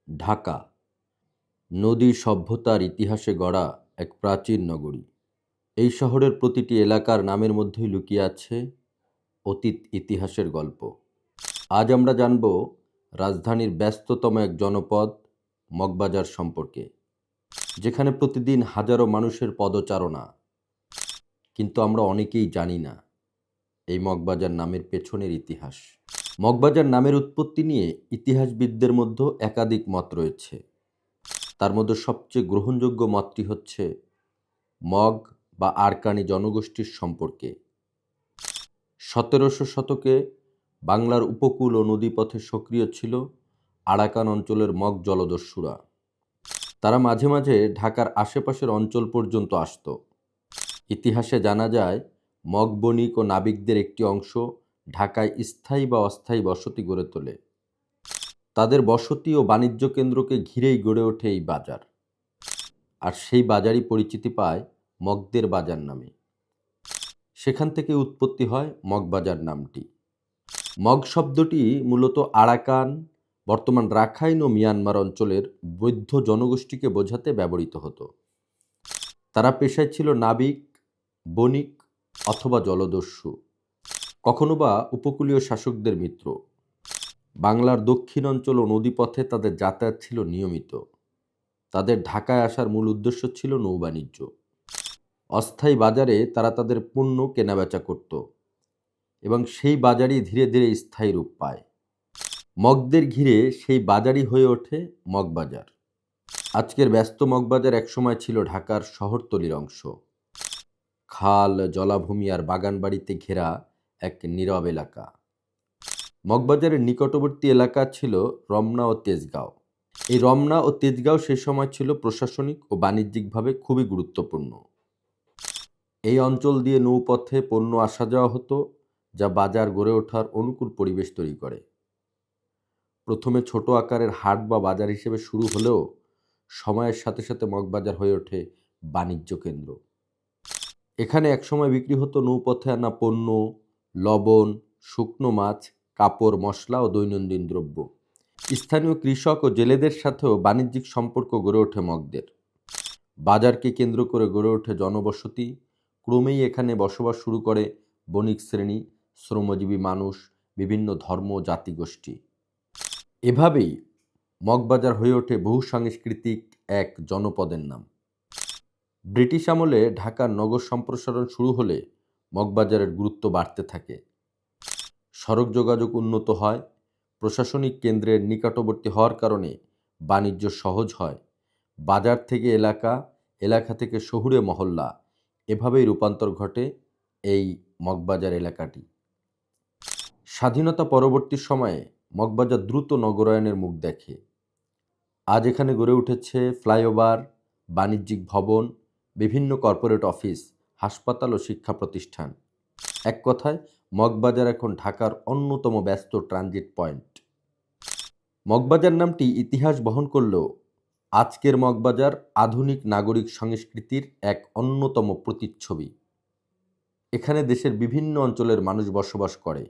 ঢাকা নদী সভ্যতার ইতিহাসে গড়া এক প্রাচীন নগরী। এই শহরের প্রতিটি এলাকার নামের মধ্যেই লুকিয়ে আছে অতীত ইতিহাসের গল্প। আজ আমরা জানব রাজধানীর ব্যস্ততম এক জনপদ মগবাজার সম্পর্কে, যেখানে প্রতিদিন হাজারো মানুষের পদচারণা। কিন্তু আমরা অনেকেই জানি না এই মগবাজার নামের পেছনের ইতিহাস। মগবাজার নামের উৎপত্তি নিয়ে ইতিহাসবিদদের মধ্যে একাধিক মত রয়েছে। তার মধ্যে সবচেয়ে গ্রহণযোগ্য মতটি হচ্ছে মগ বা আরাকানি জনগোষ্ঠীর সম্পর্কে। 1700 শতকে বাংলার উপকূল ও নদীপথে সক্রিয় ছিল আরাকান অঞ্চলের মগ জলদস্যুরা। তারা মাঝে মাঝে ঢাকার আশেপাশের অঞ্চল পর্যন্ত আসত। ইতিহাসে জানা যায় মগ বণিক ও নাবিকদের একটি অংশ ঢাকায় স্থায়ী বা অস্থায়ী বসতি গড়ে তোলে। তাদের বসতি ও বাণিজ্য কেন্দ্রকে ঘিরেই গড়ে ওঠে এই বাজার, আর সেই বাজারই পরিচিতি পায় মগদের বাজার নামে। সেখান থেকে উৎপত্তি হয় মগবাজার নামটি। মগ শব্দটি মূলত আরাকান, বর্তমান রাখাইন ও মিয়ানমার অঞ্চলের বৌদ্ধ জনগোষ্ঠীকে বোঝাতে ব্যবহৃত হতো। তারা পেশায় ছিল নাবিক, বণিক অথবা জলদস্যু, কখনো বা উপকূলীয় শাসকদের মিত্র। বাংলার দক্ষিণ অঞ্চল ও নদীপথে তাদের যাতায়াত ছিল নিয়মিত। তাদের ঢাকায় আসার মূল উদ্দেশ্য ছিল নৌবাণিজ্য। অস্থায়ী বাজারে তারা তাদের পণ্য কেনাবেচা করত এবং সেই বাজারই ধীরে ধীরে স্থায়ী রূপ পায়। মগদের ঘিরে সেই বাজারই হয়ে ওঠে মগবাজার। আজকের ব্যস্ত মগবাজার একসময় ছিল ঢাকার শহরতলির অংশ। খাল, জলাভূমি আর বাগানবাড়িতে ঘেরা এক নীরব এলাকা। মগবাজারের নিকটবর্তী এলাকা ছিল রমনা ও তেজগাঁও। এই রমনা ও তেজগাঁও সে সময় ছিল প্রশাসনিক ও বাণিজ্যিকভাবে খুবই গুরুত্বপূর্ণ। এই অঞ্চল দিয়ে নৌপথে পণ্য আসা যাওয়া হতো, যা বাজার গড়ে ওঠার অনুকূল পরিবেশ তৈরি করে। প্রথমে ছোট আকারের হাট বা বাজার হিসেবে শুরু হলেও সময়ের সাথে সাথে মগবাজার হয়ে ওঠে বাণিজ্য কেন্দ্র। এখানে একসময় বিক্রি হতো নৌপথে আনা পণ্য, লবণ, শুকনো মাছ, কাপড়, মশলা ও দৈনন্দিন দ্রব্য। স্থানীয় কৃষক ও জেলেদের সাথেও বাণিজ্যিক সম্পর্ক গড়ে ওঠে মগদের। বাজারকে কেন্দ্র করে গড়ে ওঠে জনবসতি। ক্রমেই এখানে বসবাস শুরু করে বণিক শ্রেণী, শ্রমজীবী মানুষ, বিভিন্ন ধর্ম জাতিগোষ্ঠী। এভাবেই মগবাজার হয়ে ওঠে বহুসাংস্কৃতিক এক জনপদের নাম। ব্রিটিশ আমলে ঢাকার নগর সম্প্রসারণ শুরু হলে মগবাজারের গুরুত্ব বাড়তে থাকে। সড়ক যোগাযোগ উন্নত হয়, প্রশাসনিক কেন্দ্রের নিকটবর্তী হওয়ার কারণে বাণিজ্য সহজ হয়। বাজার থেকে এলাকা, এলাকা থেকে শহুরে মহল্লা, এভাবেই রূপান্তর ঘটে এই মগবাজার এলাকাটি। স্বাধীনতা পরবর্তী সময়ে মগবাজার দ্রুত নগরায়নের মুখ দেখে। আজ এখানে গড়ে উঠেছে ফ্লাইওভার, বাণিজ্যিক ভবন, বিভিন্ন কর্পোরেট অফিস, হাসপাতাল ও শিক্ষা প্রতিষ্ঠান। এক কথায় মগবাজার এখন ঢাকার অন্যতম ব্যস্ত ট্রানজিট পয়েন্ট। মগবাজার নামটি ইতিহাস বহন করলেও আজকের মগবাজার আধুনিক নাগরিক সংস্কৃতির এক অন্যতম প্রতিচ্ছবি। এখানে দেশের বিভিন্ন অঞ্চলের মানুষ বসবাস করে।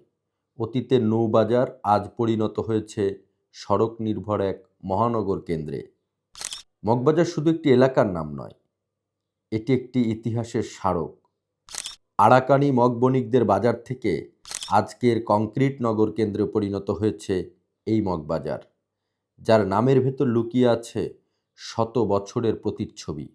অতীতের নৌবাজার আজ পরিণত হয়েছে সড়ক নির্ভর এক মহানগর কেন্দ্রে। মগবাজার শুধু একটি এলাকার নাম নয়, এটি একটি ইতিহাসের স্মারক। আরাকানি মগ বণিকদের বাজার থেকে আজকের কংক্রিট নগর কেন্দ্রে পরিণত হয়েছে এই মগবাজার, যার নামের ভেতর লুকিয়ে আছে শত বছরের প্রতিচ্ছবি।